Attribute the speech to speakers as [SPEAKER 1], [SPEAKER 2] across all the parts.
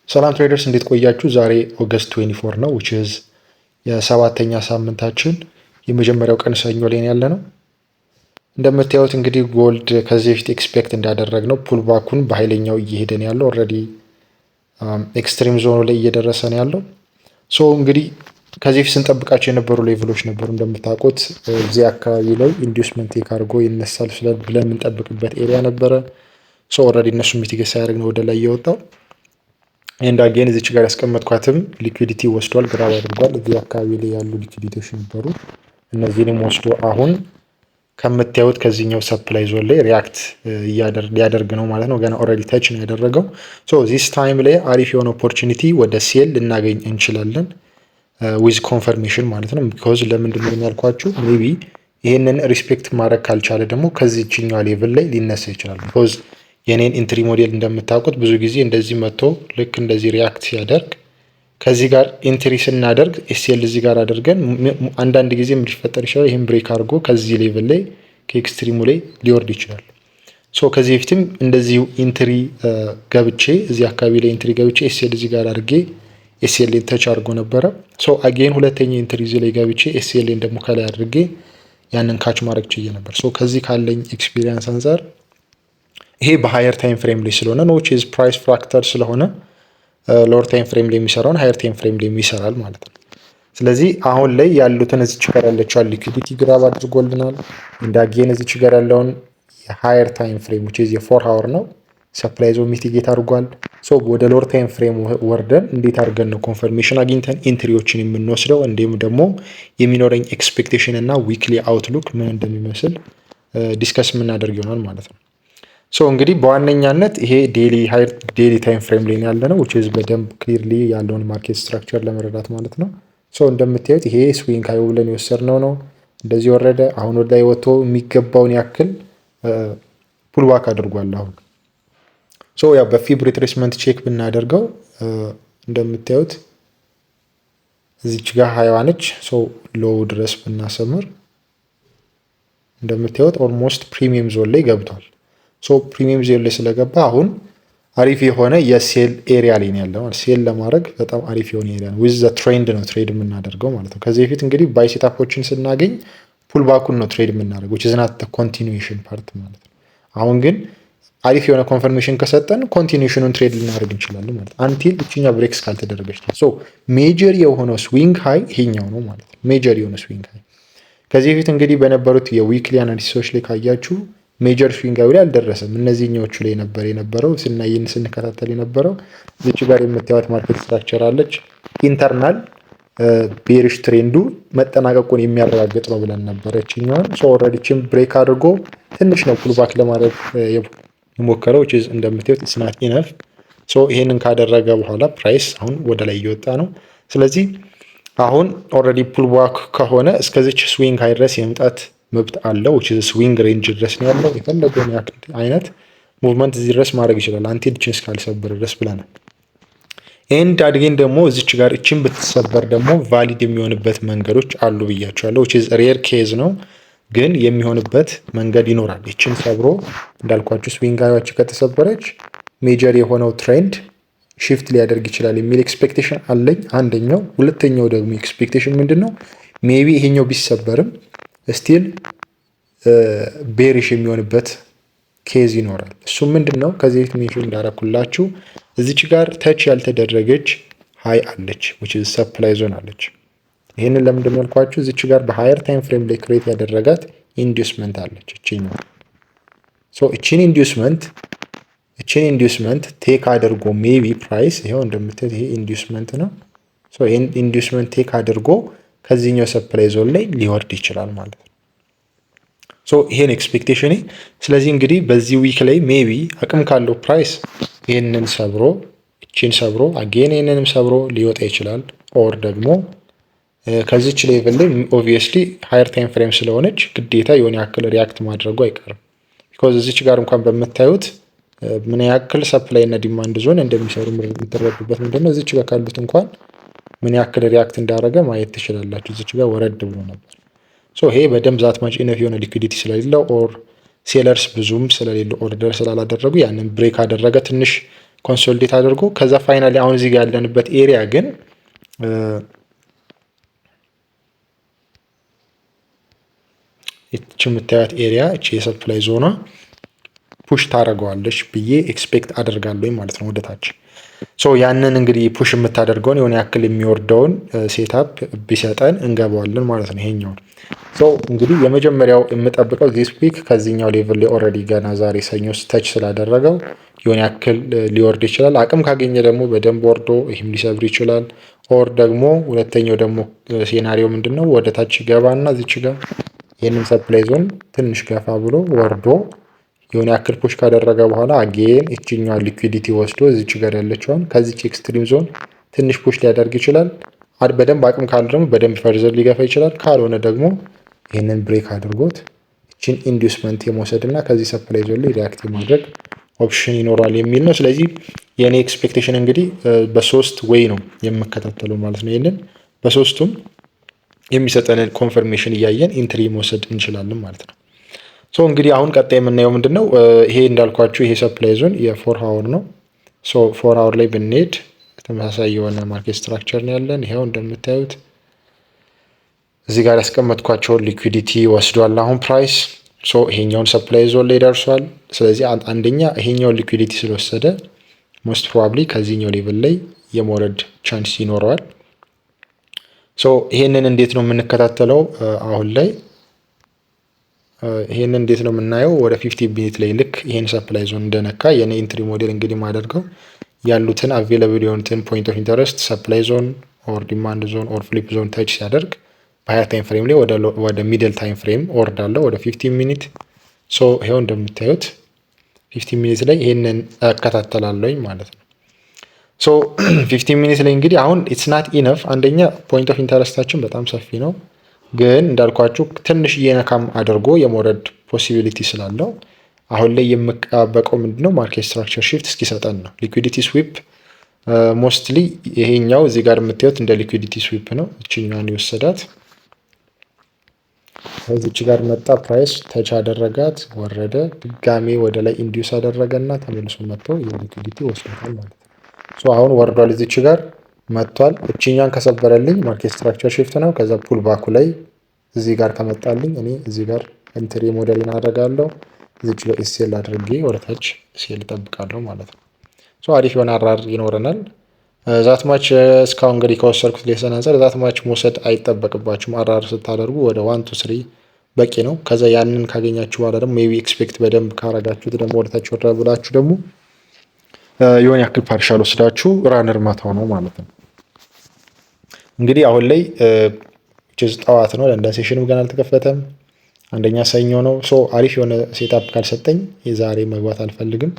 [SPEAKER 1] ሰላም ትሬደርስ እንዴት ቆያችሁ? ዛሬ ኦገስት 24 ነው which is የሰባተኛ ሳምንታችን የመጀመሪያው ቀን ሰኞ ላይ ያለ ነው። እንደምታዩት እንግዲህ ጎልድ ከዚህ በፊት ኤክስፔክት እንዳደረግነው ፑልባኩን በኃይለኛው እየሄደ ነው ያለው። ኦልሬዲ ኤክስትሪም ዞኑ ላይ እየደረሰ ነው ያለው። ሶ እንግዲህ ከዚህ በፊት ስንጠብቃቸው የነበሩ ሌቭሎች ነበሩ። እንደምታውቁት እዚህ አካባቢ ላይ ኢንዱስመንት ቴክ አድርጎ ይነሳል ብለን የምንጠብቅበት ኤሪያ ነበረ። ሶ ኦልሬዲ እነሱ ሚቲጌት ሳያደርግ ነው ወደ ላይ የወጣው። ኤንድ አጌን እዚች ጋር ያስቀመጥኳትም ሊኩዊዲቲ ወስዷል፣ ግራብ አድርጓል። እዚህ አካባቢ ላይ ያሉ ሊኩዊዲቲዎች ነበሩ። እነዚህንም ወስዶ አሁን ከምታዩት ከዚህኛው ሰፕላይ ዞን ላይ ሪያክት ሊያደርግ ነው ማለት ነው። ገና ኦልሬዲ ታች ነው ያደረገው። ሶ ዚስ ታይም ላይ አሪፍ የሆነ ኦፖርቹኒቲ ወደ ሴል ልናገኝ እንችላለን ዊዝ ኮንፈርሜሽን ማለት ነው። ቢኮዝ ለምንድን ነው ያልኳችሁ ሜቢ ይህንን ሪስፔክት ማድረግ ካልቻለ ደግሞ ከዚህኛው ሌቭል ላይ ሊነሳ ይችላል። ቢኮዝ የኔን ኢንትሪ ሞዴል እንደምታውቁት ብዙ ጊዜ እንደዚህ መጥቶ ልክ እንደዚህ ሪያክት ሲያደርግ ከዚህ ጋር ኢንትሪ ስናደርግ ኤስኤል እዚህ ጋር አድርገን አንዳንድ ጊዜ ምን ሊፈጠር ይችላል? ይህም ብሬክ አድርጎ ከዚህ ሌቭል ላይ ከኤክስትሪሙ ላይ ሊወርድ ይችላል። ሶ ከዚህ በፊትም እንደዚሁ ኢንትሪ ገብቼ እዚህ አካባቢ ላይ ኢንትሪ ገብቼ ኤስኤል እዚህ ጋር አድርጌ ኤስኤል ተች አድርጎ ነበረ። ሶ አጌን ሁለተኛ ኢንትሪ እዚህ ላይ ገብቼ ኤስኤል ደግሞ ከላይ አድርጌ ያንን ካች ማድረግ ችዬ ነበር። ሶ ከዚህ ካለኝ ኤክስፒሪየንስ አንጻር ይሄ በሃየር ታይም ፍሬም ላይ ስለሆነ ነው ዊች ኢዝ ፕራይስ ፍራክተር ስለሆነ ሎወር ታይም ፍሬም ላይ የሚሰራውን ሃየር ታይም ፍሬም ላይ ይሰራል ማለት ነው። ስለዚህ አሁን ላይ ያሉትን እዚች ጋር ያለችዋን ሊኩዊዲቲ ግራብ አድርጎልናል። እንዳጌን እዚች ጋር ያለውን የሃየር ታይም ፍሬም ዊች ኢዝ የ4 ሃወር ነው ሰፕላይ ዞን ሚቲጌት አድርጓል። ሶ ወደ ሎወር ታይም ፍሬም ወርደን እንዴት አድርገን ነው ኮንፈርሜሽን አግኝተን ኢንትሪዎችን የምንወስደው እንዲሁም ደግሞ የሚኖረኝ ኤክስፔክቴሽን እና ዊክሊ አውትሉክ ምን እንደሚመስል ዲስከስ የምናደርግ ይሆናል ማለት ነው። ሶ እንግዲህ በዋነኛነት ይሄ ዴሊ ታይም ፍሬም ላይ ያለ ነው which is በደንብ ክሊርሊ ያለውን ማርኬት ስትራክቸር ለመረዳት ማለት ነው። ሶ እንደምታዩት ይሄ ስዊንግ ሃይ ብለን የወሰድነው ነው። እንደዚህ ወረደ። አሁን ወደ ላይ ወጥቶ የሚገባውን ያክል ፑልባክ አድርጓል። አሁን ሶ ያው በፊብ ሪትሬስመንት ቼክ ብናደርገው እንደምታዩት እዚች ጋር ሃይዋ ነች። ሶ ሎው ድረስ ብናሰምር እንደምታዩት ኦልሞስት ፕሪሚየም ዞን ላይ ገብቷል። ሶ ፕሪሚየም ዞን ላይ ስለገባ አሁን አሪፍ የሆነ የሴል ኤሪያ ላይ ነው ያለው። ሴል ለማድረግ በጣም አሪፍ የሆነ ኤሪያ ነው። ዊዝ ዘ ትሬንድ ነው ትሬድ የምናደርገው ማለት ነው። ከዚህ በፊት እንግዲህ ባይ ሴታፖችን ስናገኝ ፑልባኩን ነው ትሬድ የምናደርገው which is not the continuation part ማለት ነው። አሁን ግን አሪፍ የሆነ ኮንፈርሜሽን ከሰጠን ኮንቲኒዩሽኑን ትሬድ ልናደርግ እንችላለን ማለት ነው። አንቲል እቺኛ ብሬክስ ካልተደረገች ነው። ሶ ሜጀር የሆነው ስዊንግ ሃይ ይሄኛው ነው ማለት ነው። ሜጀር የሆነ ስዊንግ ሃይ ከዚህ በፊት እንግዲህ በነበሩት የዊክሊ አናሊሲሶች ላይ ካያችሁ ሜጀር ስዊንግ ሃይ ላይ አልደረሰም። እነዚህኛዎቹ ላይ ነበር የነበረው ስንከታተል የነበረው። እዚች ጋር የምታዩት ማርኬት ስትራክቸር አለች። ኢንተርናል ቤሪሽ ትሬንዱ መጠናቀቁን የሚያረጋግጥ ነው ብለን ነበረ እቺኛውን። ሶ ኦልሬዲ ቺም ብሬክ አድርጎ ትንሽ ነው ፑልባክ ለማድረግ የሞከረው which is እንደምታዩት it's not enough። ሶ ይሄንን ካደረገ በኋላ ፕራይስ አሁን ወደ ላይ እየወጣ ነው። ስለዚህ አሁን ኦልሬዲ ፑልባክ ከሆነ እስከዚች ስዊንግ ሃይ ድረስ የመምጣት መብት አለው which is ስዊንግ ሬንጅ ድረስ ነው ያለው። የፈለገውን አይነት ሙቭመንት እዚህ ድረስ ማድረግ ይችላል አንቲል እችን እስካልሰበር ድረስ ብለናል። ኤንድ አድጌን ደግሞ እዚች ጋር እችን ብትሰበር ደግሞ ቫሊድ የሚሆንበት መንገዶች አሉ ብያቸዋለሁ which is ሬር ኬዝ ነው ግን የሚሆንበት መንገድ ይኖራል። እችን ሰብሮ እንዳልኳችሁ ስዊንግ ሃይዋች ከተሰበረች ሜጀር የሆነው ትሬንድ ሺፍት ሊያደርግ ይችላል የሚል ኤክስፔክቴሽን አለኝ አንደኛው። ሁለተኛው ደግሞ ኤክስፔክቴሽን ምንድን ነው? ሜቢ ይሄኛው ቢሰበርም ስቲል ቤሪሽ የሚሆንበት ኬዝ ይኖራል። እሱ ምንድን ነው? ከዚህ በፊት ሜንሽን እንዳደረኩላችሁ እዚች ጋር ተች ያልተደረገች ሃይ አለች which is ሰፕላይ ዞን አለች። ይህንን ለምንድን ነው ያልኳችሁ? እዚች ጋር በሃየር ታይም ፍሬም ላይ ክሬት ያደረጋት ኢንዲዩስመንት አለች እቺኛው። ሶ እቺን ኢንዲዩስመንት ቴክ አድርጎ ሜቢ ፕራይስ ይሄው እንደምታዩት ይሄ ኢንዲዩስመንት ነው። ሶ ይሄን ኢንዲዩስመንት ቴክ አድርጎ ከዚህኛው ሰፕላይ ዞን ላይ ሊወርድ ይችላል ማለት ነው። ሶ ይሄን ኤክስፔክቴሽን። ስለዚህ እንግዲህ በዚህ ዊክ ላይ ሜቢ አቅም ካለው ፕራይስ ይሄንን ሰብሮ እቺን ሰብሮ አጌን ይሄንንም ሰብሮ ሊወጣ ይችላል። ኦር ደግሞ ከዚች ሌቭል ላይ ኦብቪየስሊ ሃየር ታይም ፍሬም ስለሆነች ግዴታ የሆነ ያክል ሪያክት ማድረጉ አይቀርም። ቢኮዝ እዚች ጋር እንኳን በምታዩት ምን ያክል ሰፕላይ እና ዲማንድ ዞን እንደሚሰሩ የምትረዱበት ምንድነው? እዚች ጋር ካሉት እንኳን ምን ያክል ሪያክት እንዳደረገ ማየት ትችላላችሁ። እዚች ጋር ወረድ ብሎ ነበር። ሶ ይሄ በደንብ ዛት ማች ኢነፍ የሆነ ሊኩዊዲቲ ስለሌለው ኦር ሴለርስ ብዙም ስለሌለው ኦርደር ስላላደረጉ ያንን ብሬክ አደረገ። ትንሽ ኮንሶሊዴት አድርጎ ከዛ ፋይናሊ አሁን እዚህ ጋር ያለንበት ኤሪያ ግን እቺ የምታዩት ኤሪያ እቺ የሰፕላይ ዞኗ ፑሽ ታደርገዋለች ብዬ ኤክስፔክት አደርጋለሁ ማለት ነው ወደታች። ሶ ያንን እንግዲህ ፑሽ የምታደርገውን የሆነ ያክል የሚወርደውን ሴታፕ ቢሰጠን እንገባዋለን ማለት ነው ይሄኛውን። ሶ እንግዲህ የመጀመሪያው የምጠብቀው ዚስ ዊክ ከዚህኛው ሌቭል ላይ ኦልሬዲ ገና ዛሬ ሰኞ ተች ስላደረገው የሆነ ያክል ሊወርድ ይችላል። አቅም ካገኘ ደግሞ በደንብ ወርዶ ይህም ሊሰብር ይችላል። ኦር ደግሞ ሁለተኛው ደግሞ ሴናሪዮ ምንድን ነው ወደ ታች ይገባና እዚች ጋር ይህንን ሰፕላይ ዞን ትንሽ ገፋ ብሎ ወርዶ የሆነ ያክል ፑሽ ካደረገ በኋላ አጌን እችኛዋን ሊኩዊዲቲ ወስዶ እዚች ጋር ያለችዋን ከዚች ኤክስትሪም ዞን ትንሽ ፑሽ ሊያደርግ ይችላል። በደንብ አቅም ካለ ደግሞ በደንብ ፈርዘር ሊገፋ ይችላል። ካልሆነ ደግሞ ይህንን ብሬክ አድርጎት እችን ኢንዱስመንት የመውሰድ እና ከዚህ ሰፕላይ ዞን ላይ ሪያክት ማድረግ ኦፕሽን ይኖራል የሚል ነው። ስለዚህ የእኔ ኤክስፔክቴሽን እንግዲህ በሶስት ወይ ነው የምከታተለው ማለት ነው። ይህንን በሶስቱም የሚሰጠንን ኮንፈርሜሽን እያየን ኢንትሪ መውሰድ እንችላለን ማለት ነው። ሶ እንግዲህ አሁን ቀጣይ የምናየው ምንድን ነው? ይሄ እንዳልኳችሁ ይሄ ሰፕላይ ዞን የፎር ሀወር ነው። ሶ ፎር ሀወር ላይ ብንሄድ ተመሳሳይ የሆነ ማርኬት ስትራክቸር ነው ያለን። ይኸው እንደምታዩት እዚህ ጋር ያስቀመጥኳቸውን ሊኩዊዲቲ ወስዷል አሁን ፕራይስ። ሶ ይሄኛውን ሰፕላይ ዞን ላይ ደርሷል። ስለዚህ አንደኛ ይሄኛውን ሊኩዊዲቲ ስለወሰደ ሞስት ፕሮባብሊ ከዚህኛው ሌቭል ላይ የመውረድ ቻንስ ይኖረዋል። ሶ ይሄንን እንዴት ነው የምንከታተለው? አሁን ላይ ይሄንን እንዴት ነው የምናየው? ወደ 50 ሚኒት ላይ ልክ ይሄን ሰፕላይ ዞን እንደነካ የኔ ኢንትሪ ሞዴል እንግዲህ ማደርገው ያሉትን አቬለብል የሆኑትን ፖይንት ኦፍ ኢንተረስት ሰፕላይ ዞን ኦር ዲማንድ ዞን ኦር ፍሊፕ ዞን ተች ሲያደርግ በ20 ታይም ፍሬም ላይ ወደ ሚድል ታይም ፍሬም ወርዳለሁ ወደ 50 ሚኒት። ሶ ይሄው እንደምታዩት 50 ሚኒት ላይ ይሄንን እከታተላለሁኝ ማለት ነው። ሶ 15 ሚኒት ላይ እንግዲህ አሁን ኢትስ ናት ኢነፍ። አንደኛ ፖይንት ኦፍ ኢንተረስታችን በጣም ሰፊ ነው፣ ግን እንዳልኳችሁ ትንሽ እየነካም አድርጎ የመውረድ ፖሲቢሊቲ ስላለው አሁን ላይ የምጠበቀው ምንድነው ማርኬት ስትራክቸር ሽፍት እስኪሰጠን ነው። ሊኩዊዲቲ ስዊፕ ሞስትሊ ይሄኛው እዚህ ጋር የምታዩት እንደ ሊኩዊዲቲ ስዊፕ ነው። እችኛዋን የወሰዳት ከዚች ጋር መጣ፣ ፕራይስ ተች አደረጋት፣ ወረደ፣ ድጋሜ ወደ ላይ ኢንዲዩስ አደረገና ተመልሶ መጥቶ የሊኩዊዲቲ ወስዶታል ማለት ነው። ሶ አሁን ወርዷል፣ እዚች ጋር መጥቷል። እችኛን ከሰበረልኝ ማርኬት ስትራክቸር ሽፍት ነው። ከዛ ፑል ባኩ ላይ እዚህ ጋር ከመጣልኝ እኔ እዚህ ጋር ኢንትሪ ሞዴልን አደርጋለሁ። እዚች ጋር ኤስኤል አድርጌ ወደታች ኤስኤል እጠብቃለሁ ማለት ነው። ሶ አሪፍ የሆነ አራር ይኖረናል። ዛትማች እስካሁን እንግዲህ ከወሰድኩት ሌሰን አንፃር ዛትማች መውሰድ አይጠበቅባችሁም። አራር ስታደርጉ ወደ 1 to 3 በቂ ነው። ከዛ ያንን ካገኛችሁ በኋላ ደግሞ ሜይ ቢ ኤክስፔክት በደንብ ካረጋችሁት ደግሞ ወደታች ወርዳ ብላችሁ ደግሞ የሆነ ያክል ፓርሻል ወስዳችሁ ራነር ማታው ነው ማለት ነው። እንግዲህ አሁን ላይ ጠዋት ነው፣ ለንደን ሴሽንም ገና አልተከፈተም። አንደኛ ሰኞ ነው። ሶ አሪፍ የሆነ ሴታፕ ካልሰጠኝ የዛሬ መግባት አልፈልግም፣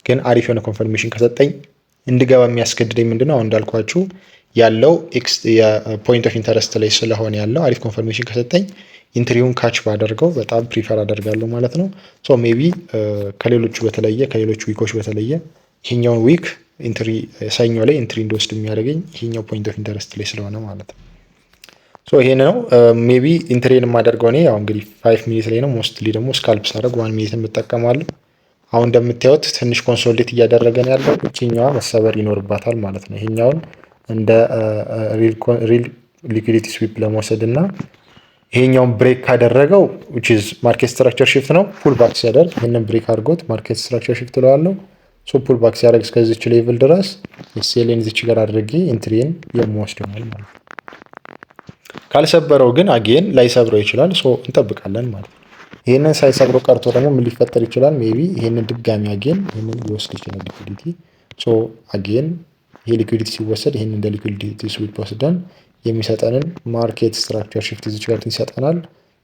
[SPEAKER 1] ግን አሪፍ የሆነ ኮንፈርሜሽን ከሰጠኝ እንድገባ የሚያስገድደኝ ምንድነው አሁን እንዳልኳችሁ ያለው የፖይንት ኦፍ ኢንተረስት ላይ ስለሆነ ያለው አሪፍ ኮንፈርሜሽን ከሰጠኝ ኢንትሪውን ካች ባደርገው በጣም ፕሪፈር አደርጋለሁ ማለት ነው። ሶ ሜይ ቢ ከሌሎቹ ዊኮች በተለየ ይሄኛውን ዊክ ኢንትሪ ሰኞ ላይ ኢንትሪ እንደወስድ የሚያደርገኝ ይሄኛው ፖይንት ኦፍ ኢንተረስት ላይ ስለሆነ ማለት ነው። ሶ ይሄን ነው ሜይ ቢ ኢንትሪን የማደርገው እኔ ያው እንግዲህ 5 ሚኒት ላይ ነው። ሞስትሊ ደግሞ ስካልፕ ሳደርግ 1 ሚኒት የምጠቀማለሁ። አሁን እንደምታዩት ትንሽ ኮንሶሊዴት እያደረገን ያለው እቺኛዋ መሰበር ይኖርባታል ማለት ነው። ይሄኛውን እንደ ሪል ሊኩዊዲቲ ስዊፕ ለመውሰድ እና ይሄኛውን ብሬክ ካደረገው which is ማርኬት ስትራክቸር ሽፍት ነው። ፑል ባክ ሲያደርግ ይሄንን ብሬክ አድርጎት ማርኬት ስትራክቸር ሽፍት እለዋለሁ። ሶ ፑል ባክ ሲያደርግ እስከዚች ሌቭል ድረስ ኤስኤልን እዚች ጋር አድርጌ ኢንትሪን የምወስደው ማለት ነው። ካልሰበረው ግን አጌን ላይሰብረው ይችላል። ሶ እንጠብቃለን ማለት ነው። ይሄንን ሳይሰብረው ቀርቶ ደግሞ ምን ሊፈጠር ይችላል? ሜይ ቢ ይሄንን ድጋሚ አጌን ይሄንን ሊወስድ ይችላል ሊኩዊዲቲ። ሶ አጌን ይሄ ሊኩዊዲቲ ሲወሰድ ይሄንን እንደ ሊኩዊዲቲ ስዊፕ ወስደን የሚሰጠንን ማርኬት ስትራክቸር ሽፍት እዚች ጋር ይሰጠናል።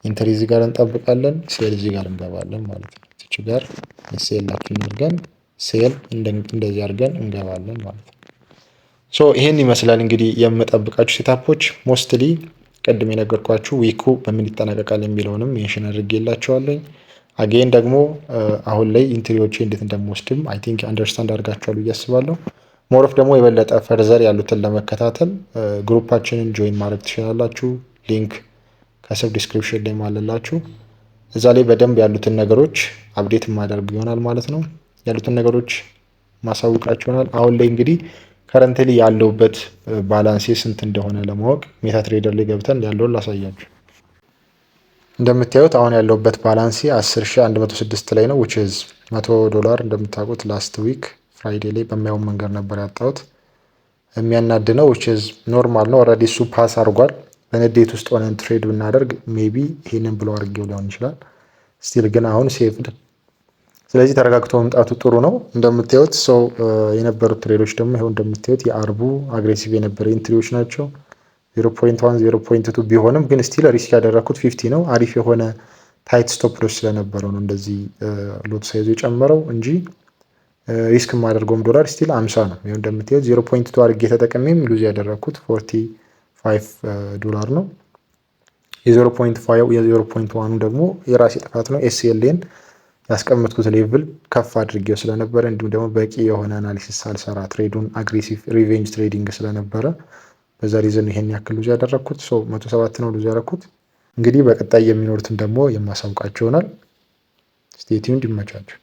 [SPEAKER 1] ኢንትሪ እዚህ ጋር እንጠብቃለን፣ ሴል እዚህ ጋር እንገባለን ማለት ነው። እዚች ጋር ሴል ላኪን አድርገን ሴል እንደዚህ አድርገን እንገባለን ማለት ነው። ሶ ይሄን ይመስላል እንግዲህ የምጠብቃችሁ ሴታፖች። ሞስትሊ ቅድም የነገርኳችሁ ዊኩ በምን ይጠናቀቃል የሚለውንም ሜንሽን አድርጌላችኋለሁ። አጌን ደግሞ አሁን ላይ ኢንትሪዎቼ እንዴት እንደምወስድም አይ ቲንክ አንደርስታንድ አድርጋችኋል ብዬ አስባለሁ። ሞሮፍ ደግሞ የበለጠ ፈርዘር ያሉትን ለመከታተል ግሩፓችንን ጆይን ማድረግ ትችላላችሁ። ሊንክ ከስር ዲስክሪፕሽን ላይ ማለላችሁ። እዛ ላይ በደንብ ያሉትን ነገሮች አፕዴት ማደርግ ይሆናል ማለት ነው። ያሉትን ነገሮች ማሳውቃችሁናል። አሁን ላይ እንግዲህ ከረንትሊ ያለውበት ባላንሴ ስንት እንደሆነ ለማወቅ ሜታ ትሬደር ላይ ገብተን ያለውን ላሳያችሁ። እንደምታዩት አሁን ያለውበት ባላንሴ 10106 ላይ ነው። which is $100 እንደምታውቁት ላስት ዊክ ፍራይዴ ላይ በማየው መንገድ ነበር ያጣሁት። የሚያናድነው which is ኖርማል ነው። ኦልሬዲ እሱ ፓስ አድርጓል። በንዴት ውስጥ ሆነን ትሬድ ብናደርግ ሜቢ ይሄንን ብሎ አድርጌው ሊሆን ይችላል። ስቲል ግን አሁን ሴቭድ። ስለዚህ ተረጋግቶ መምጣቱ ጥሩ ነው። እንደምታዩት ሰው የነበሩት ትሬዶች ደግሞ ይኸው እንደምታዩት የአርቡ አግሬሲቭ የነበረ ኢንትሪዎች ናቸው። 0.1 0.2 ቢሆንም ግን ስቲል ሪስክ ያደረኩት 50 ነው። አሪፍ የሆነ ታይት ስቶፕ ሎስ ስለነበረው ነው እንደዚህ ሎት ሳይዙ የጨመረው እንጂ ሪስክ የማደርገውም ዶላር ስቲል 50 ነው። ይኸው እንደምታዩት 0.2 አድርጌ ተጠቅሜም ሉዝ ያደረኩት $45 ነው። የ0.1 ደግሞ የራሴ ጥፋት ነው። ኤስኤልን ያስቀመጥኩት ሌቭል ከፍ አድርጌው ስለነበረ እንዲሁም ደግሞ በቂ የሆነ አናሊሲስ ሳልሰራ ትሬዱን አግሬሲቭ ሪቬንጅ ትሬዲንግ ስለነበረ በዛ ሪዝን ይሄን ያክል ሉዝ ያደረኩት 107 ነው ሉዝ ያደረኩት። እንግዲህ በቀጣይ የሚኖሩትን ደግሞ የማሳውቃቸው ይሆናል። ስቴይ ቲዩንድ። ይመቻችሁ።